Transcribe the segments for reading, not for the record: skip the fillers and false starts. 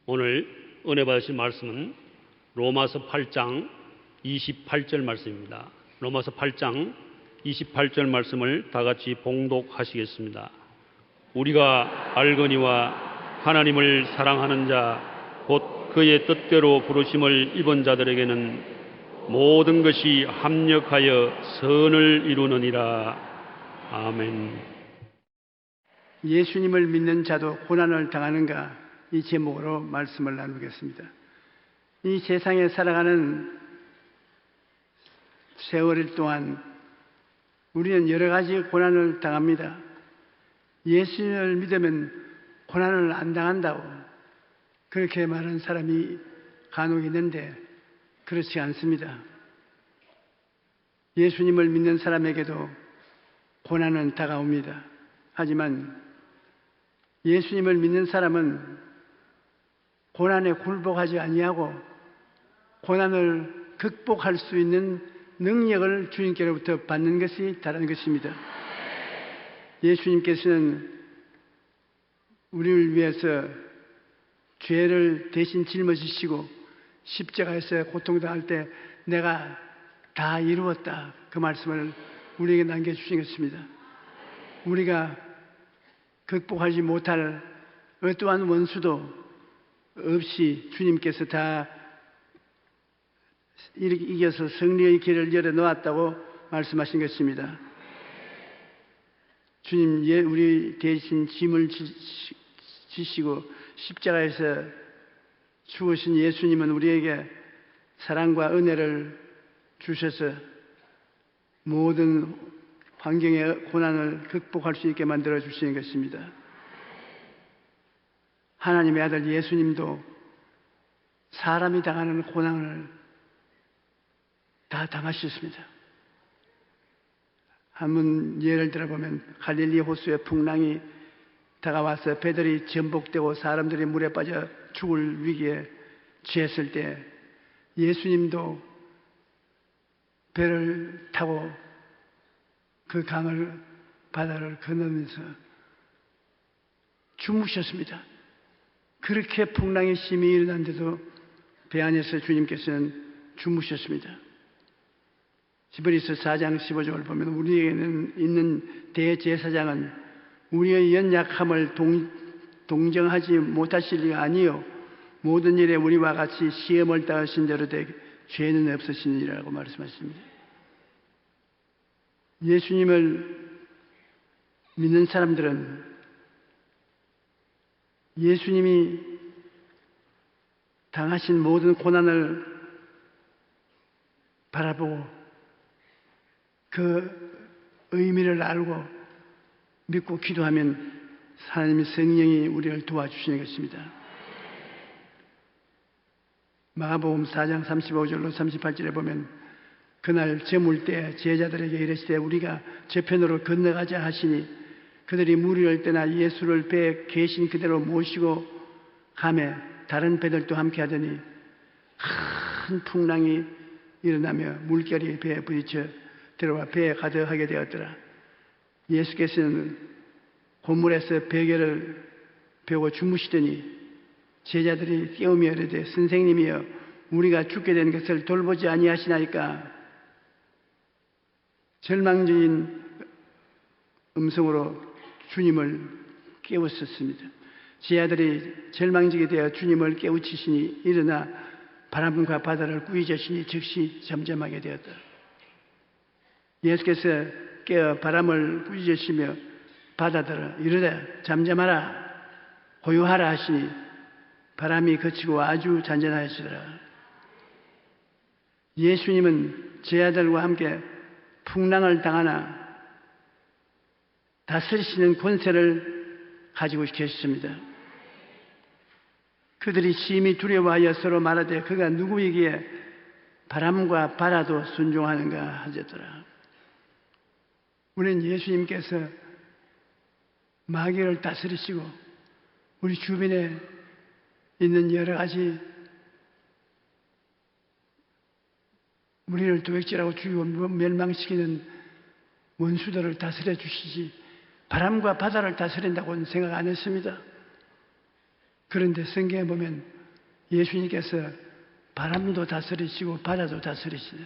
오늘 은혜 받으실 말씀은 로마서 8장 28절 말씀입니다. 로마서 8장 28절 말씀을 다 같이 봉독하시겠습니다. 우리가 알거니와 하나님을 사랑하는 자 곧 그의 뜻대로 부르심을 입은 자들에게는 모든 것이 합력하여 선을 이루느니라. 아멘. 예수님을 믿는 자도 고난을 당하는가, 이 제목으로 말씀을 나누겠습니다. 이 세상에 살아가는 세월 동안 우리는 여러 가지 고난을 당합니다. 예수님을 믿으면 고난을 안 당한다고 그렇게 말하는 사람이 간혹 있는데 그렇지 않습니다. 예수님을 믿는 사람에게도 고난은 다가옵니다. 하지만 예수님을 믿는 사람은 고난에 굴복하지 아니하고 고난을 극복할 수 있는 능력을 주님께로부터 받는 것이 다른 것입니다. 예수님께서는 우리를 위해서 죄를 대신 짊어지시고 십자가에서 고통당할 때 내가 다 이루었다, 그 말씀을 우리에게 남겨주신 것입니다. 우리가 극복하지 못할 어떠한 원수도 없이 주님께서 다 이겨서 승리의 길을 열어놓았다고 말씀하신 것입니다. 주님, 우리 대신 짐을 지시고 십자가에서 죽으신 예수님은 우리에게 사랑과 은혜를 주셔서 모든 환경의 고난을 극복할 수 있게 만들어 주시는 것입니다. 하나님의 아들 예수님도 사람이 당하는 고난을 다 당하셨습니다. 한번 예를 들어보면 갈릴리 호수의 풍랑이 다가와서 배들이 전복되고 사람들이 물에 빠져 죽을 위기에 처했을 때 예수님도 배를 타고 그 바다를 건너면서 주무셨습니다. 그렇게 풍랑이 심히 일어났는데도 배 안에서 주님께서는 주무셨습니다. 히브리서 4장 15절을 보면 우리에게는 있는 대제사장은 우리의 연약함을 동정하지 못하실 리가 아니요 모든 일에 우리와 같이 시험을 당하신 대로 죄는 없으시니라고 말씀하십니다. 예수님을 믿는 사람들은 예수님이 당하신 모든 고난을 바라보고 그 의미를 알고 믿고 기도하면 하나님의 성령이 우리를 도와주시는 것입니다. 마가복음 4장 35절로 38절에 보면 그날 저물 때 제자들에게 이르시되 우리가 저편으로 건너가자 하시니 그들이 무리를 떠나 예수를 배에 계신 그대로 모시고 가매 다른 배들도 함께 하더니 큰 풍랑이 일어나며 물결이 배에 부딪혀 들어와 배에 가득하게 되었더라. 예수께서는 고물에서 베개를 베고 주무시더니 제자들이 깨우며 이르되 선생님이여 우리가 죽게 된 것을 돌보지 아니하시나이까. 절망적인 음성으로 주님을 깨우쳤습니다. 제자들이 절망적이 되어 주님을 깨우치시니 일어나 바람과 바다를 꾸짖으시니 즉시 잠잠하게 되었다. 예수께서 깨어 바람을 꾸짖으시며 바다들을 이르되 잠잠하라 고요하라 하시니 바람이 그치고 아주 잔잔하시더라. 예수님은 제자들과 함께 풍랑을 당하나 다스리시는 권세를 가지고 계십니다. 그들이 심히 두려워하여 서로 말하되 그가 누구이기에 바람과 바다도 순종하는가 하셨더라. 우리는 예수님께서 마귀를 다스리시고 우리 주변에 있는 여러 가지 우리를 도액질하고 죽이고 멸망시키는 원수들을 다스려 주시지 바람과 바다를 다스린다고는 생각 안 했습니다. 그런데 성경에 보면 예수님께서 바람도 다스리시고 바다도 다스리시네.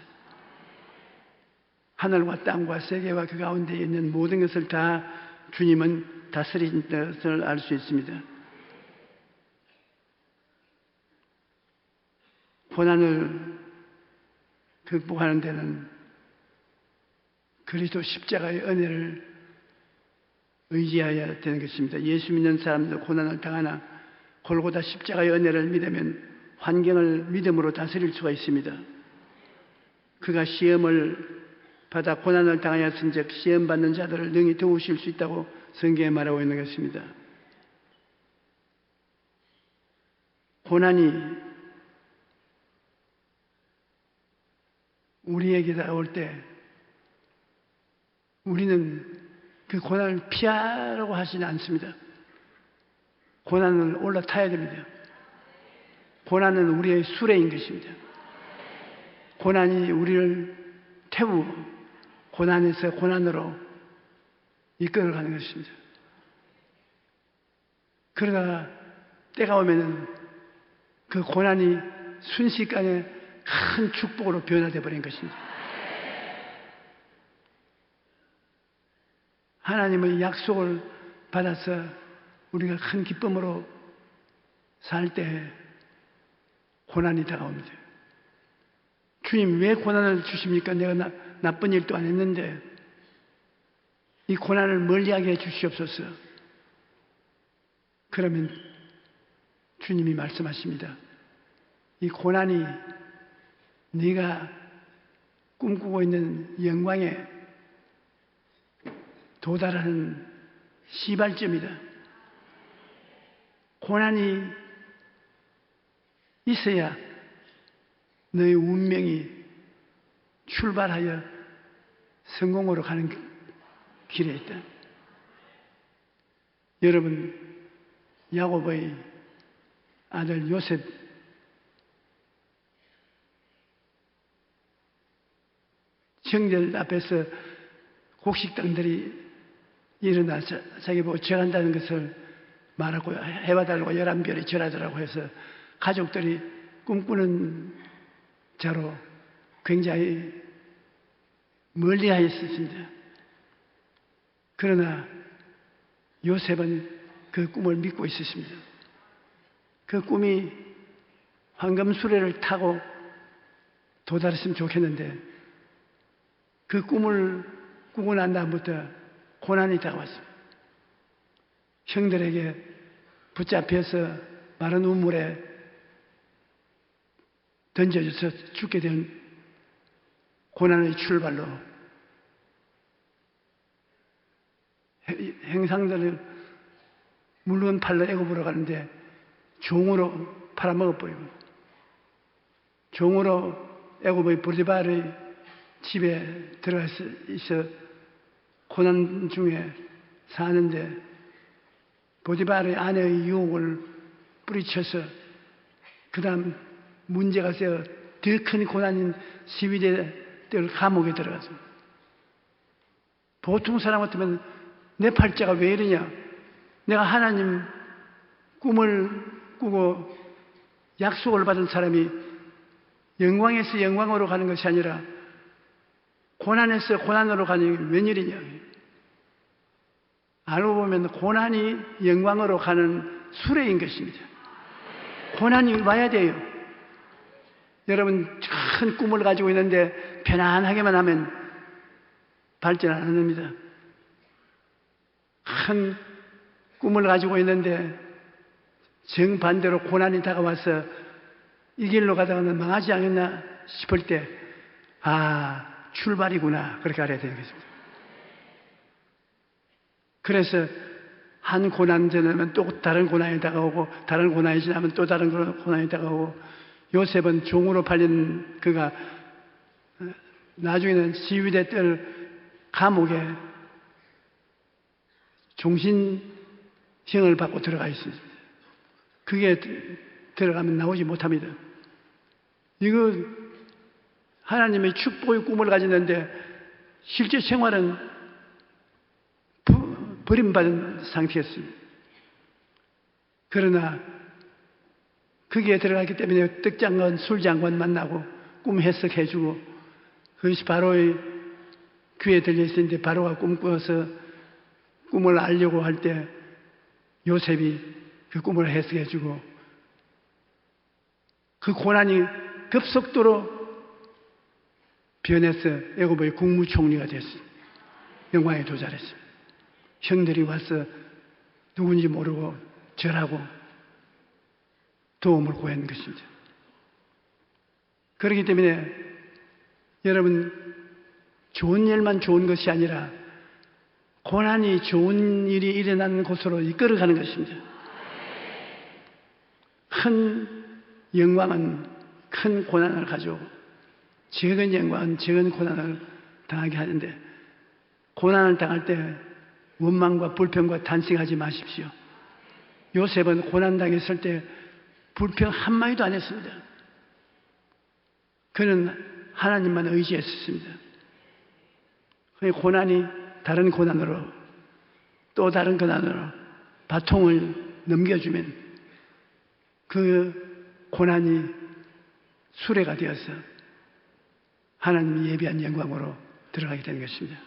하늘과 땅과 세계와 그 가운데 있는 모든 것을 다 주님은 다스린 것을 알 수 있습니다. 고난을 극복하는 데는 그리스도 십자가의 은혜를 의지해야 되는 것입니다. 예수 믿는 사람들 고난을 당하나 골고다 십자가의 은혜를 믿으면 환경을 믿음으로 다스릴 수가 있습니다. 그가 시험을 받아 고난을 당하였은즉 시험 받는 자들을 능히 도우실 수 있다고 성경에 말하고 있는 것입니다. 고난이 우리에게 다가올 때 우리는 그 고난을 피하려고 하지는 않습니다. 고난을 올라타야 됩니다. 고난은 우리의 수레인 것입니다. 고난이 우리를 태우고 고난에서 고난으로 이끌어가는 것입니다. 그러다가 때가 오면은 그 고난이 순식간에 큰 축복으로 변화되어 버린 것입니다. 하나님의 약속을 받아서 우리가 큰 기쁨으로 살 때 고난이 다가옵니다. 주님 왜 고난을 주십니까? 내가 나쁜 일도 안 했는데 이 고난을 멀리하게 해 주시옵소서. 그러면 주님이 말씀하십니다. 이 고난이 네가 꿈꾸고 있는 영광에 도달하는 시발점이다. 고난이 있어야 너의 운명이 출발하여 성공으로 가는 길에 있다. 여러분, 야곱의 아들 요셉 형제들 앞에서 곡식당들이 일어나서 자기 보고 절한다는 것을 말하고 해와 달과 11별이 절하더라고 해서 가족들이 꿈꾸는 자로 굉장히 멀리하여 있었습니다. 그러나 요셉은 그 꿈을 믿고 있었습니다. 그 꿈이 황금수레를 타고 도달했으면 좋겠는데 그 꿈을 꾸고 난 다음부터 고난이 다가왔습니다. 형들에게 붙잡혀서 마른 우물에 던져져서 죽게 된 고난의 출발로 행상들을 물론 팔러 애굽으로 가는데 종으로 팔아먹어버리고 종으로 애굽의 보디발의 집에 들어가서 있어 고난 중에 사는데 보디발의 아내의 유혹을 뿌리쳐서 그 다음 문제가 되어 더 큰 고난인 시위대들 감옥에 들어가서 보통 사람 같으면 내 팔자가 왜 이러냐, 내가 하나님 꿈을 꾸고 약속을 받은 사람이 영광에서 영광으로 가는 것이 아니라 고난에서 고난으로 가는 게 웬일이냐. 알고 보면 고난이 영광으로 가는 수레인 것입니다. 고난이 와야 돼요. 여러분 큰 꿈을 가지고 있는데 편안하게만 하면 발전 안 합니다. 큰 꿈을 가지고 있는데 정반대로 고난이 다가와서 이 길로 가다가는 망하지 않겠나 싶을 때 출발이구나 그렇게 알아야 되는 것입니다. 그래서 한 고난 지나면 또 다른 고난이 다가오고 다른 고난이 지나면 또 다른 고난이 다가오고 요셉은 종으로 팔린 그가 나중에는 시위대 뜰 감옥에 종신형을 받고 들어가 있습니다. 그게 들어가면 나오지 못합니다. 이거 하나님의 축복의 꿈을 가졌는데 실제 생활은 버림받은 상태였습니다. 그러나 거기에 들어갔기 때문에 떡장관, 술장관 만나고 꿈 해석해주고 그것이 바로의 귀에 들려있었는데 바로가 꿈꾸어서 꿈을 알려고 할 때 요셉이 그 꿈을 해석해주고 그 고난이 급속도로 변해서 애굽의 국무총리가 됐어요. 영광에 도달했어요. 형들이 와서 누군지 모르고 절하고 도움을 구하는 것입니다. 그렇기 때문에 여러분 좋은 일만 좋은 것이 아니라 고난이 좋은 일이 일어나는 곳으로 이끌어가는 것입니다. 큰 영광은 큰 고난을 가져오고 적은 영광은 적은 고난을 당하게 하는데 고난을 당할 때 원망과 불평과 탄식하지 마십시오. 요셉은 고난당했을 때 불평 한마디도 안 했습니다. 그는 하나님만 의지했습니다. 고난이 다른 고난으로 또 다른 고난으로 바통을 넘겨주면 그 고난이 수레가 되어서 하나님이 예비한 영광으로 들어가게 되는 것입니다.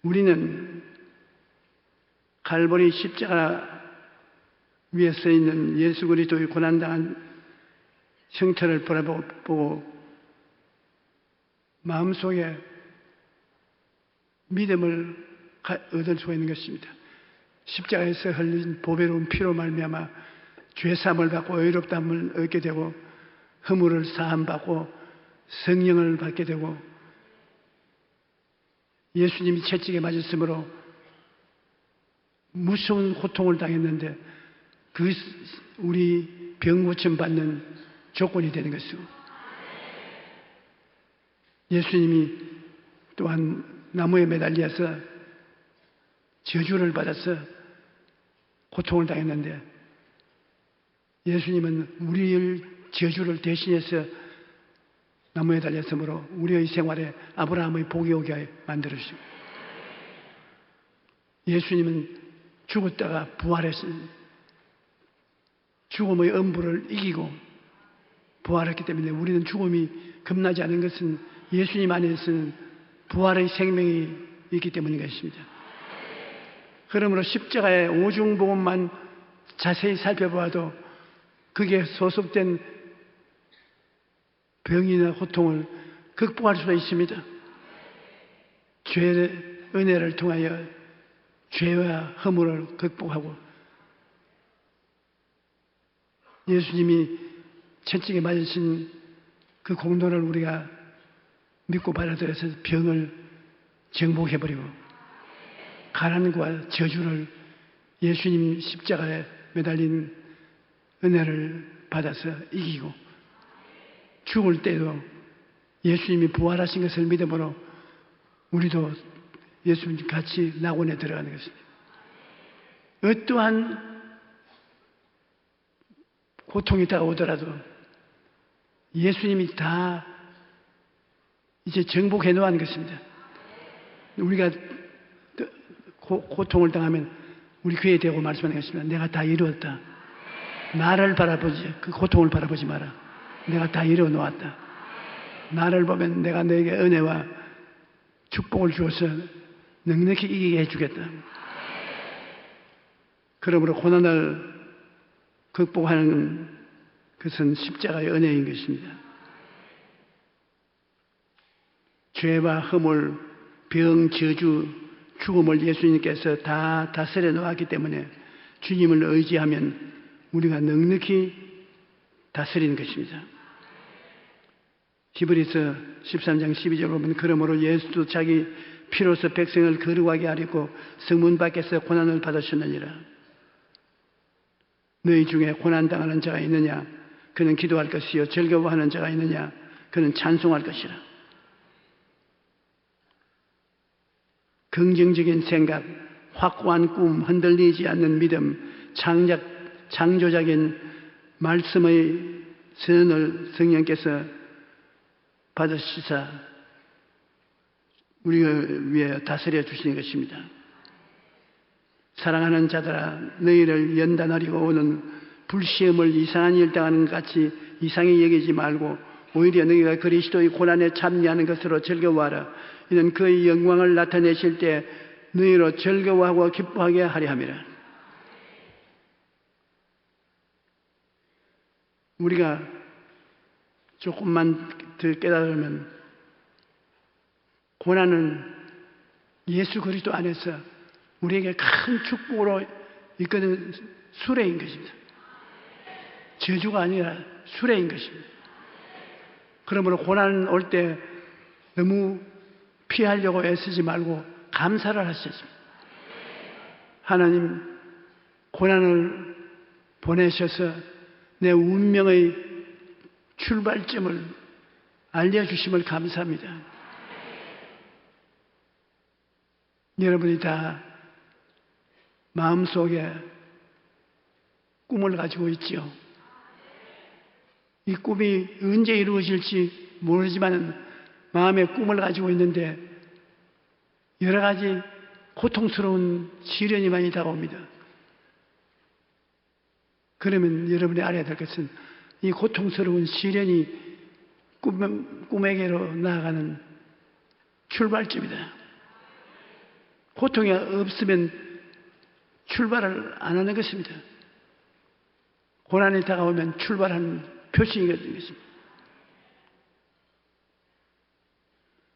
우리는 갈보리 십자가 위에 서 있는 예수 그리스도의 고난당한 형태를 바라보고 마음속에 믿음을 얻을 수가 있는 것입니다. 십자가에서 흘린 보배로운 피로 말미암아 죄사함을 받고 의롭다함을 얻게 되고 허물을 사함받고 성령을 받게 되고 예수님이 채찍에 맞았으므로 무서운 고통을 당했는데 그 우리 병 고침 받는 조건이 되는 것이고 예수님이 또한 나무에 매달려서 저주를 받아서 고통을 당했는데 예수님은 우리의 저주를 대신해서 나무에 달렸으므로 우리의 생활에 아브라함의 복이 오게 만들으시고 예수님은 죽었다가 부활했습니다. 죽음의 엄부를 이기고 부활했기 때문에 우리는 죽음이 겁나지 않은 것은 예수님 안에서는 부활의 생명이 있기 때문인 것입니다. 그러므로 십자가의 오중복음만 자세히 살펴보아도 그게 소속된 병이나 고통을 극복할 수가 있습니다. 죄의 은혜를 통하여 죄와 허물을 극복하고 예수님이 채찍에 맞으신 그 공로를 우리가 믿고 받아들여서 병을 정복해버리고 가난과 저주를 예수님 십자가에 매달린 은혜를 받아서 이기고 죽을 때도 예수님이 부활하신 것을 믿음으로 우리도 예수님 같이 낙원에 들어가는 것입니다. 어떠한 고통이 다가오더라도 예수님이 다 이제 정복해 놓은 것입니다. 우리가 고통을 당하면 우리 귀에 대고 말씀하는 것입니다. 내가 다 이루었다. 나를 바라보지, 그 고통을 바라보지 마라. 내가 다 이루어 놓았다. 나를 보면 내가 너에게 은혜와 축복을 주어서 넉넉히 이기게 해주겠다. 그러므로 고난을 극복하는 것은 십자가의 은혜인 것입니다. 죄와 허물, 병, 저주, 죽음을 예수님께서 다 다스려 놓았기 때문에 주님을 의지하면 우리가 넉넉히 다스리는 것입니다. 히브리서 13장 12절 보면 그러므로 예수도 자기 피로서 백성을 거룩하게 하려고 성문 밖에서 고난을 받으셨느니라. 너희 중에 고난당하는 자가 있느냐? 그는 기도할 것이요 즐거워하는 자가 있느냐? 그는 찬송할 것이라. 긍정적인 생각, 확고한 꿈, 흔들리지 않는 믿음, 창조적인 말씀의 선언을 성령께서 받으시사 우리를 위해 다스려 주시는 것입니다. 사랑하는 자들아, 너희를 연단하려고 오는 불시험을 이상한 일 당하는 것 같이 이상히 여기지 말고 오히려 너희가 그리스도의 고난에 참여하는 것으로 즐거워하라. 이는 그의 영광을 나타내실 때 너희로 즐거워하고 기뻐하게 하려 함이라. 우리가 조금만 더 깨달으면 고난은 예수 그리스도 안에서 우리에게 큰 축복으로 이끄는 수레인 것입니다. 저주가 아니라 수레인 것입니다. 그러므로 고난 올 때 너무 피하려고 애쓰지 말고 감사를 하셨습니다. 하나님, 고난을 보내셔서 내 운명의 출발점을 알려주심을 감사합니다. 여러분이 다 마음속에 꿈을 가지고 있지요. 이 꿈이 언제 이루어질지 모르지만 마음에 꿈을 가지고 있는데 여러 가지 고통스러운 시련이 많이 다가옵니다. 그러면 여러분이 알아야 될 것은 이 고통스러운 시련이 꿈에게로 나아가는 출발점이다. 고통이 없으면 출발을 안 하는 것입니다. 고난이 다가오면 출발하는 표시가 되는 것입니다.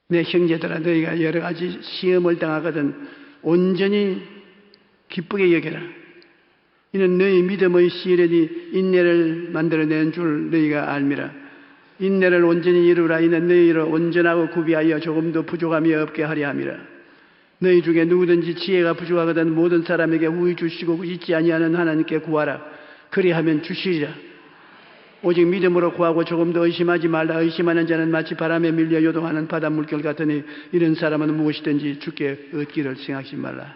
내 형제들아, 너희가 여러 가지 시험을 당하거든 온전히 기쁘게 여겨라. 이는 너희 믿음의 시련이 인내를 만들어낸 줄 너희가 알미라. 인내를 온전히 이루라. 이는 너희를 온전하고 구비하여 조금도 부족함이 없게 하려 함이라. 너희 중에 누구든지 지혜가 부족하거든 모든 사람에게 우히 주시고 잊지 아니하는 하나님께 구하라. 그리하면 주시리라. 오직 믿음으로 구하고 조금도 의심하지 말라. 의심하는 자는 마치 바람에 밀려 요동하는 바다 물결 같으니 이런 사람은 무엇이든지 주께 얻기를 생각하지 말라.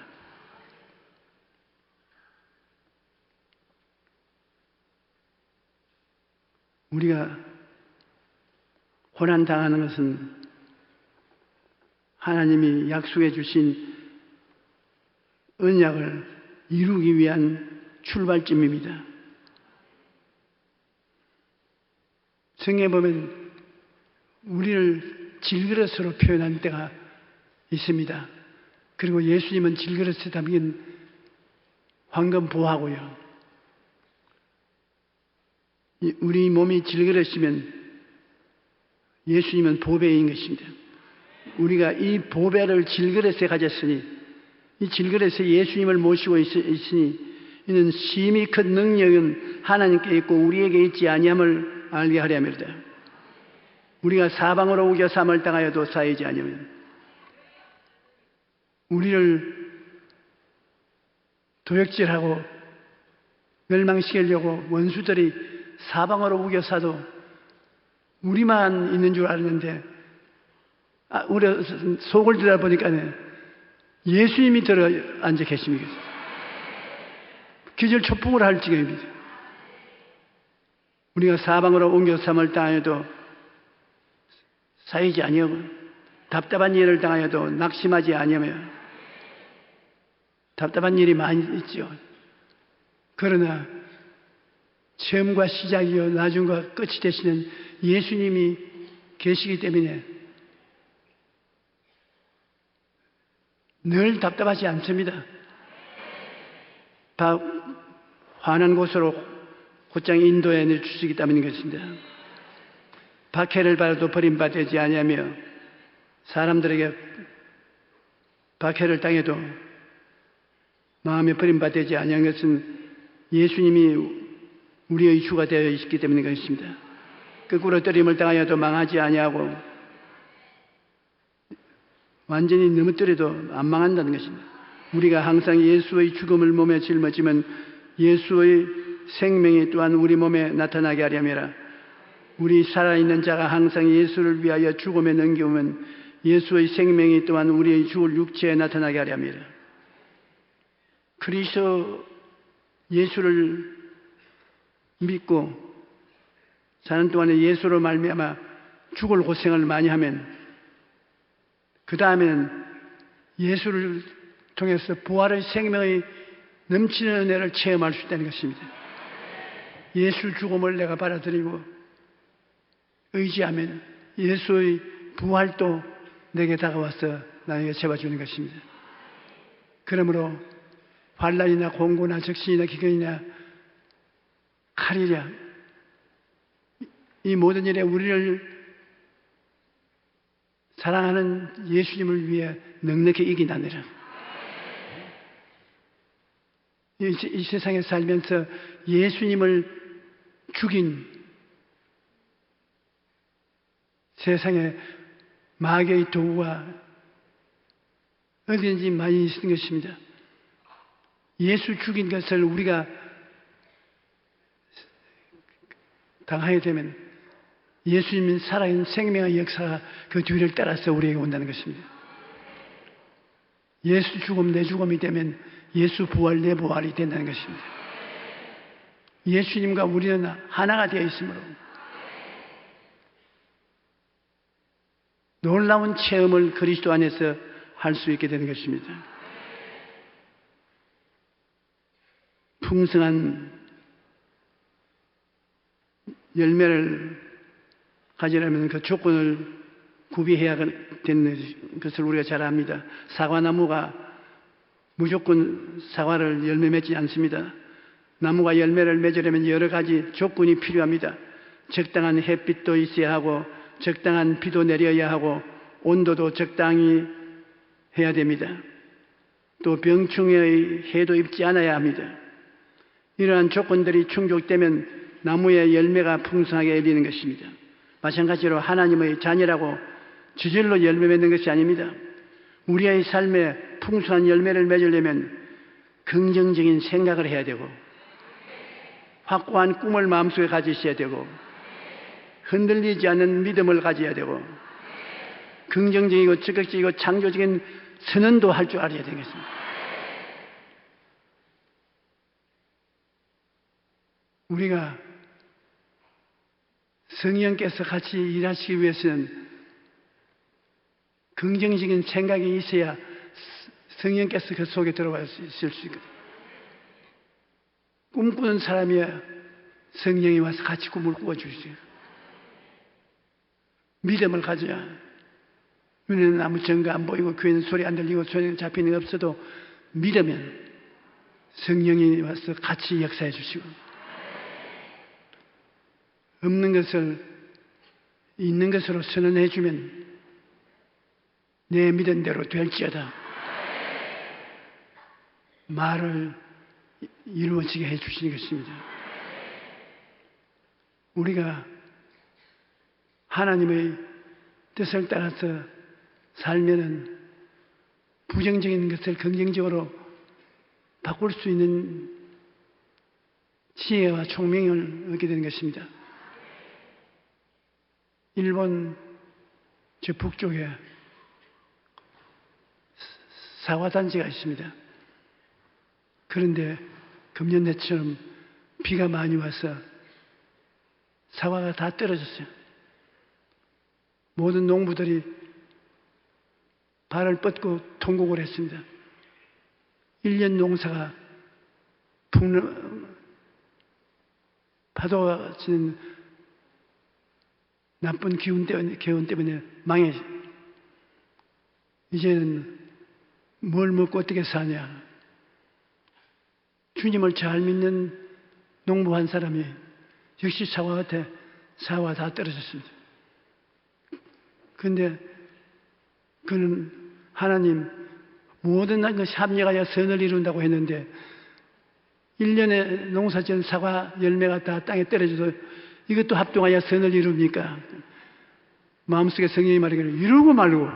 우리가 고난당하는 것은 하나님이 약속해 주신 언약을 이루기 위한 출발점입니다. 성경에 보면 우리를 질그릇으로 표현한 때가 있습니다. 그리고 예수님은 질그릇에 담긴 황금 보화고요. 우리 몸이 질그릇이면 예수님은 보배인 것입니다. 우리가 이 보배를 질그릇에 가졌으니 이 질그릇에 예수님을 모시고 있으니 이는 심히 큰 능력은 하나님께 있고 우리에게 있지 아니함을 알게 하려 합니다. 우리가 사방으로 우겨 삼을 당하여도 쌓이지 아니하면 우리를 도역질하고 멸망시키려고 원수들이 사방으로 우겨 사도 우리만 있는 줄 알았는데 우리 속을 들여다보니까 예수님이 들어 앉아 계십니다. 기절 초풍을 할 지경입니다. 우리가 사방으로 옮겨 삼을 당하여도 쌓이지 아니하고 답답한 일을 당하여도 낙심하지 아니하며 답답한 일이 많이 있죠. 그러나 처음과 시작이요 나중과 끝이 되시는 예수님이 계시기 때문에 늘 답답하지 않습니다. 다 환한 곳으로 곧장 인도해 내주시기 때문인 것입니다. 박해를 받아도 버림받지 아니하며 사람들에게 박해를 당해도 마음에 버림받지 아니한 것은 예수님이 우리의 주가 되어 있기 때문인 것입니다. 거꾸로 떨림을 당하여도 망하지 아니하고 완전히 넘어뜨려도 안 망한다는 것입니다. 우리가 항상 예수의 죽음을 몸에 짊어지면 예수의 생명이 또한 우리 몸에 나타나게 하려면 우리 살아있는 자가 항상 예수를 위하여 죽음에 넘겨오면 예수의 생명이 또한 우리의 죽을 육체에 나타나게 하려 합니다. 그리스도 예수를 믿고 사는 동안에 예수로 말미암아 죽을 고생을 많이 하면 그 다음에는 예수를 통해서 부활의 생명의 넘치는 은혜를 체험할 수 있다는 것입니다. 예수 죽음을 내가 받아들이고 의지하면 예수의 부활도 내게 다가와서 나에게 채워주는 것입니다. 그러므로 환난이나 공고나 적신이나 기근이나 칼이랴 이 모든 일에 우리를 사랑하는 예수님을 위해 넉넉히 이기나니라. 이 세상에 살면서 예수님을 죽인 세상에 마귀의 도구가 어디든지 많이 있는 것입니다. 예수 죽인 것을 우리가 당하게 되면 예수님은 살아있는 생명의 역사가 그 뒤를 따라서 우리에게 온다는 것입니다. 예수 죽음 내 죽음이 되면 예수 부활 내 부활이 된다는 것입니다. 예수님과 우리는 하나가 되어 있으므로 놀라운 체험을 그리스도 안에서 할 수 있게 되는 것입니다. 풍성한 열매를 가지려면 그 조건을 구비해야 되는 것을 우리가 잘 압니다. 사과나무가 무조건 사과를 열매 맺지 않습니다. 나무가 열매를 맺으려면 여러 가지 조건이 필요합니다. 적당한 햇빛도 있어야 하고 적당한 비도 내려야 하고 온도도 적당히 해야 됩니다. 또 병충해의 해도 입지 않아야 합니다. 이러한 조건들이 충족되면 나무의 열매가 풍성하게 열리는 것입니다. 마찬가지로 하나님의 자녀라고 저절로 열매 맺는 것이 아닙니다. 우리의 삶에 풍성한 열매를 맺으려면 긍정적인 생각을 해야 되고 확고한 꿈을 마음속에 가지셔야 되고 흔들리지 않는 믿음을 가져야 되고 긍정적이고 적극적이고 창조적인 선언도 할 줄 알아야 되겠습니다. 우리가 성령께서 같이 일하시기 위해서는 긍정적인 생각이 있어야 성령께서 그 속에 들어가 있을 수 있거든요. 꿈꾸는 사람이야 성령이 와서 같이 꿈을 꾸어주세요. 믿음을 가져야 눈에는 아무 증거 안 보이고 귀에는 소리 안 들리고 손에 잡히는 게 없어도 믿으면 성령이 와서 같이 역사해 주시고 없는 것을 있는 것으로 선언해 주면 내 믿은 대로 될지어다 말을 이루어지게 해 주시는 것입니다. 우리가 하나님의 뜻을 따라서 살면은 부정적인 것을 긍정적으로 바꿀 수 있는 지혜와 총명을 얻게 되는 것입니다. 일본 저 북쪽에 사과단지가 있습니다. 그런데 금년에처럼 비가 많이 와서 사과가 다 떨어졌어요. 모든 농부들이 발을 뻗고 통곡을 했습니다. 1년 농사가 파도가 치는 나쁜 기운 때문에 망해. 이제는 뭘 먹고 어떻게 사냐. 주님을 잘 믿는 농부 한 사람이 역시 사과 같아 사과 다 떨어졌습니다. 그런데 그는 하나님 모든 것이 합력하여 선을 이룬다고 했는데 1년에 농사지은 사과 열매가 다 땅에 떨어져도 이것도 합동하여 선을 이룹니까? 마음속에 성령이 말하기를 이루고 말고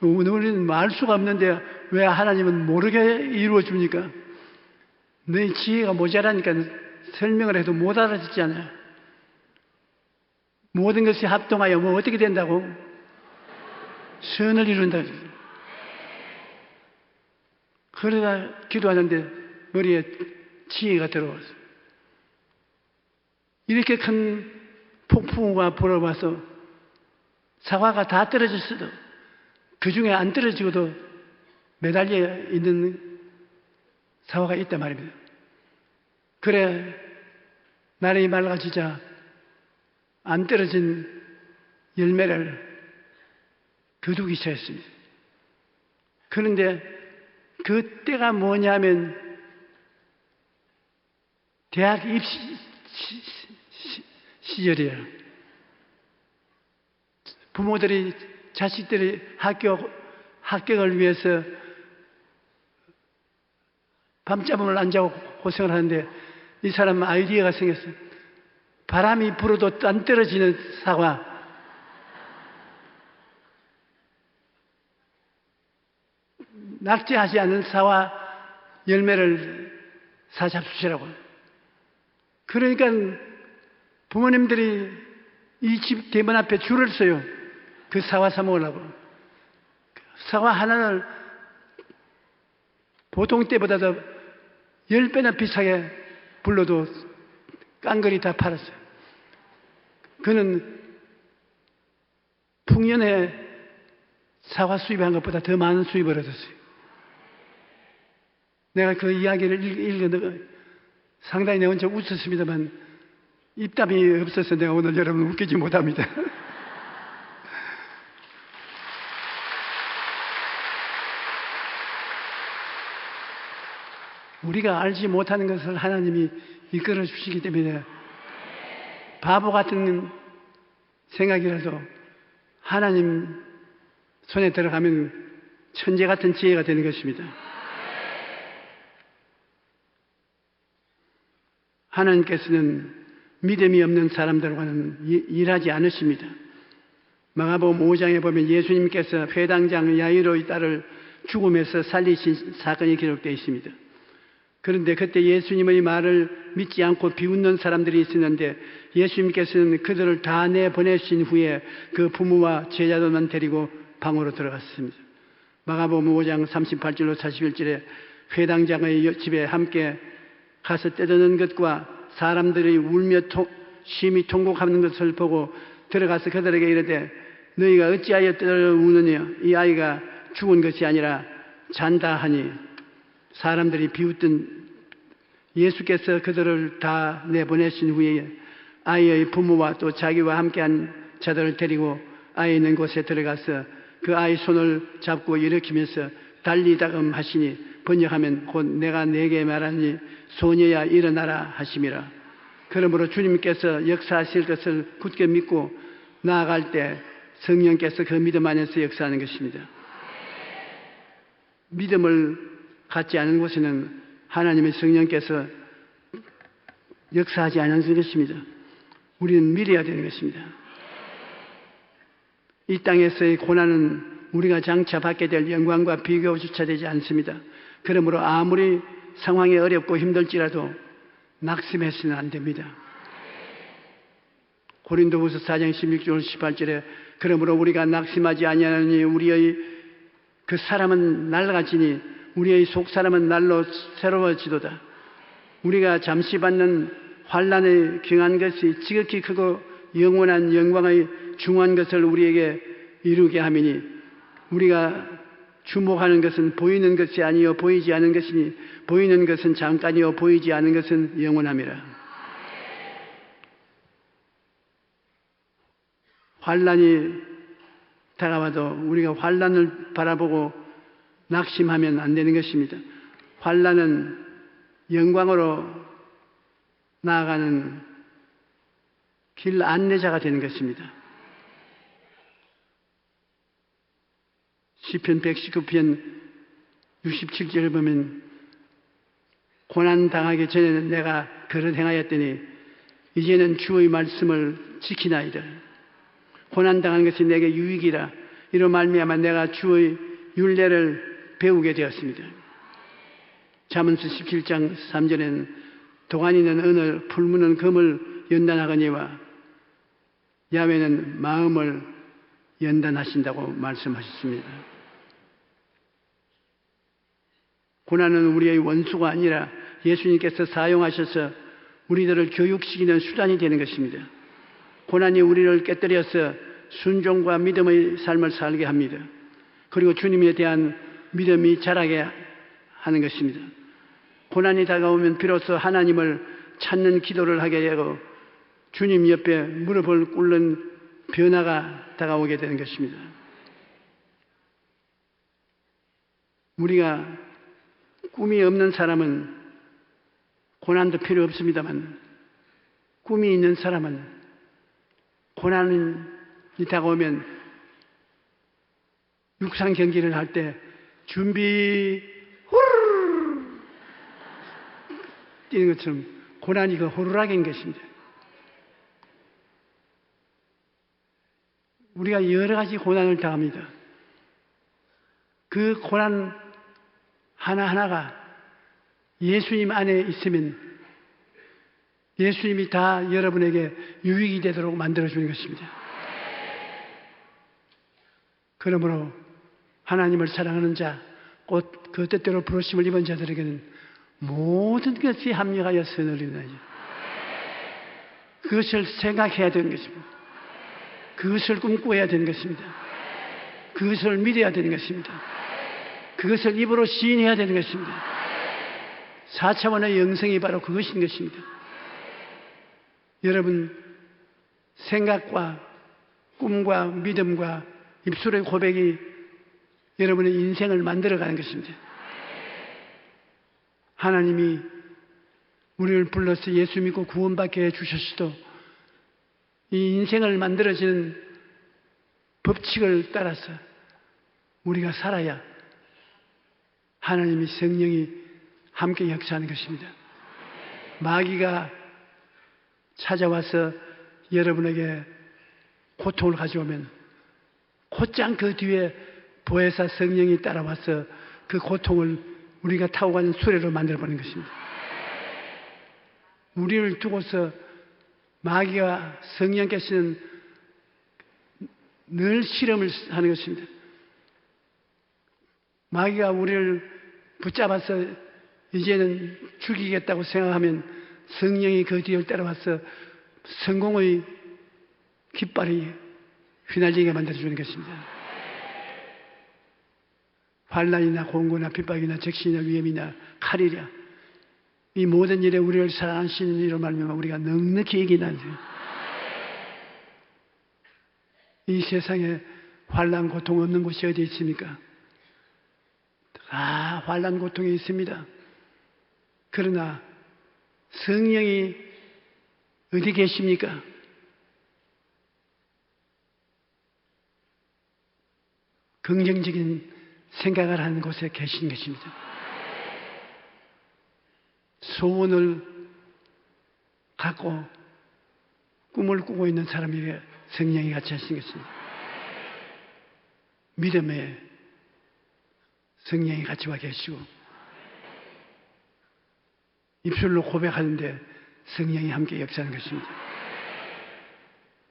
우리는 말 수가 없는데 왜 하나님은 모르게 이루어 줍니까? 너희 지혜가 모자라니까 설명을 해도 못 알아듣잖아요. 모든 것이 합동하여 뭐 어떻게 된다고? 선을 이룬다. 그러다 기도하는데 머리에 지혜가 들어왔어요. 이렇게 큰 폭풍우가 불어와서 사과가 다 떨어졌어도 그 중에 안 떨어지고도 매달려 있는 사과가 있단 말입니다. 그래 날이 맑아지자 안 떨어진 열매를 거두기 시작했습니다. 그런데 그 때가 뭐냐면 대학 입시 시절이에요. 부모들이 자식들이 합격을 위해서 밤잠을 안 자고 고생을 하는데 이 사람은 아이디어가 생겼어요. 바람이 불어도 안 떨어지는 사과. 낙제하지 않은 사과 열매를 사잡수시라고. 그러니까 부모님들이 이 집 대문 앞에 줄을 서요. 그 사과 사 먹으려고. 사과 하나를 보통 때보다도 10배나 비싸게 불러도 깡그리 다 팔았어요. 그는 풍년에 사과 수입한 것보다 더 많은 수입을 얻었어요. 내가 그 이야기를 읽어서 상당히 내가 혼자 웃었습니다만 입담이 없어서 내가 오늘 여러분 웃기지 못합니다. 우리가 알지 못하는 것을 하나님이 이끌어 주시기 때문에 바보 같은 생각이라도 하나님 손에 들어가면 천재 같은 지혜가 되는 것입니다. 하나님께서는 믿음이 없는 사람들과는 일하지 않으십니다. 마가복음 5장에 보면 예수님께서 회당장 야이로의 딸을 죽음에서 살리신 사건이 기록되어 있습니다. 그런데 그때 예수님의 말을 믿지 않고 비웃는 사람들이 있었는데 예수님께서는 그들을 다 내보내신 후에 그 부모와 제자들만 데리고 방으로 들어갔습니다. 마가복음 5장 38절로 41절에 회당장의 집에 함께 가서 떼드는 것과 사람들이 울며 심히 통곡하는 것을 보고 들어가서 그들에게 이르되 너희가 어찌하여 우느냐 이 아이가 죽은 것이 아니라 잔다 하니 사람들이 비웃던 예수께서 그들을 다 내보내신 후에 아이의 부모와 또 자기와 함께한 자들을 데리고 아이 있는 곳에 들어가서 그 아이 손을 잡고 일으키면서 달리다금 하시니 번역하면 곧 내가 네게 말하니 소녀야 일어나라 하심이라. 그러므로 주님께서 역사하실 것을 굳게 믿고 나아갈 때 성령께서 그 믿음 안에서 역사하는 것입니다. 믿음을 갖지 않은 곳에는 하나님의 성령께서 역사하지 않는 것입니다. 우리는 믿어야 되는 것입니다. 이 땅에서의 고난은 우리가 장차 받게 될 영광과 비교조차 되지 않습니다. 그러므로 아무리 상황이 어렵고 힘들지라도 낙심해서는 안 됩니다. 고린도후서 4장 16절 18절에 그러므로 우리가 낙심하지 아니하니 우리의 그 사람은 낡아지니 우리의 속사람은 날로 새로워지도다. 우리가 잠시 받는 환난에 경한 것이 지극히 크고 영원한 영광의 중요한 것을 우리에게 이루게 하미니 우리가 주목하는 것은 보이는 것이 아니요 보이지 않은 것이니 보이는 것은 잠깐이요 보이지 않은 것은 영원함이라. 환난이 다가와도 우리가 환난을 바라보고 낙심하면 안 되는 것입니다. 환난은 영광으로 나아가는 길 안내자가 되는 것입니다. 시편 119편 67절을 보면 고난 당하기 전에는 내가 그릇 행하였더니 이제는 주의 말씀을 지키나이다. 고난 당하는 것이 내게 유익이라. 이로 말미암아 내가 주의 율례를 배우게 되었습니다. 잠언서 17장 3절에는 도가니는 은을 풀무는 금을 연단하거니와 야훼는 마음을 연단하신다고 말씀하셨습니다. 고난은 우리의 원수가 아니라 예수님께서 사용하셔서 우리들을 교육시키는 수단이 되는 것입니다. 고난이 우리를 깨뜨려서 순종과 믿음의 삶을 살게 합니다. 그리고 주님에 대한 믿음이 자라게 하는 것입니다. 고난이 다가오면 비로소 하나님을 찾는 기도를 하게 되고 주님 옆에 무릎을 꿇는 변화가 다가오게 되는 것입니다. 우리가 꿈이 없는 사람은 고난도 필요 없습니다만, 꿈이 있는 사람은 고난이 다가오면 육상 경기를 할 때 준비 후루루 뛰는 것처럼 고난이 그 호루라기인 것입니다. 우리가 여러 가지 고난을 당합니다. 그 고난 하나하나가 예수님 안에 있으면 예수님이 다 여러분에게 유익이 되도록 만들어주는 것입니다. 그러므로 하나님을 사랑하는 자, 곧 그 뜻대로 부르심을 입은 자들에게는 모든 것이 합력하여 선을 이루나니 그것을 생각해야 되는 것입니다. 그것을 꿈꿔야 되는 것입니다. 그것을 믿어야 되는 것입니다. 그것을 입으로 시인해야 되는 것입니다. 4차원의 영성이 바로 그것인 것입니다. 여러분, 생각과 꿈과 믿음과 입술의 고백이 여러분의 인생을 만들어가는 것입니다. 하나님이 우리를 불러서 예수 믿고 구원받게 해주셨어도 이 인생을 만들어지는 법칙을 따라서 우리가 살아야 하나님이 성령이 함께 역사하는 것입니다. 마귀가 찾아와서 여러분에게 고통을 가져오면 곧장 그 뒤에 보혜사 성령이 따라와서 그 고통을 우리가 타고 가는 수레로 만들어버리는 것입니다. 우리를 두고서 마귀와 성령께서는 늘 실험을 하는 것입니다. 마귀가 우리를 붙잡아서 이제는 죽이겠다고 생각하면 성령이 그 뒤를 따라와서 성공의 깃발이 휘날리게 만들어주는 것입니다. 환난이나 공고나 핍박이나 적신이나 위험이나 칼이랴 이 모든 일에 우리를 사랑하시는 이로 말미암아 우리가 넉넉히 이기나니 이 세상에 환난 고통 없는 곳이 어디 있습니까? 다 환난 고통이 있습니다. 그러나 성령이 어디 계십니까? 긍정적인 생각을 하는 곳에 계신 것입니다. 소원을 갖고 꿈을 꾸고 있는 사람에게 성령이 같이 하신 것입니다. 믿음에 성령이 같이 와 계시고 입술로 고백하는데 성령이 함께 역사하는 것입니다.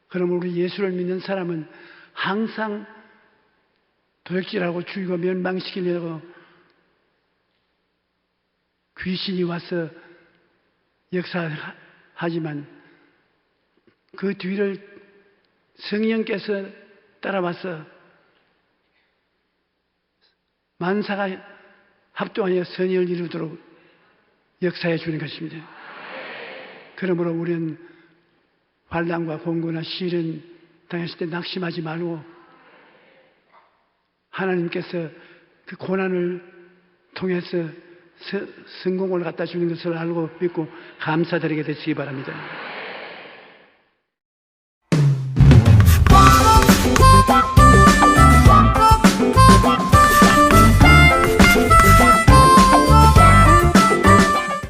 그럼 우리 예수를 믿는 사람은 항상 도적질하고 죽이고 멸망시키려고 귀신이 와서 역사하지만 그 뒤를 성령께서 따라와서 만사가 합동하여 선의를 이루도록 역사해 주는 것입니다. 그러므로 우리는 환난과 공고나 시련 당했을 때 낙심하지 말고 하나님께서 그 고난을 통해서 성공을 갖다 주는 것을 알고 믿고 감사드리게 되시기 바랍니다.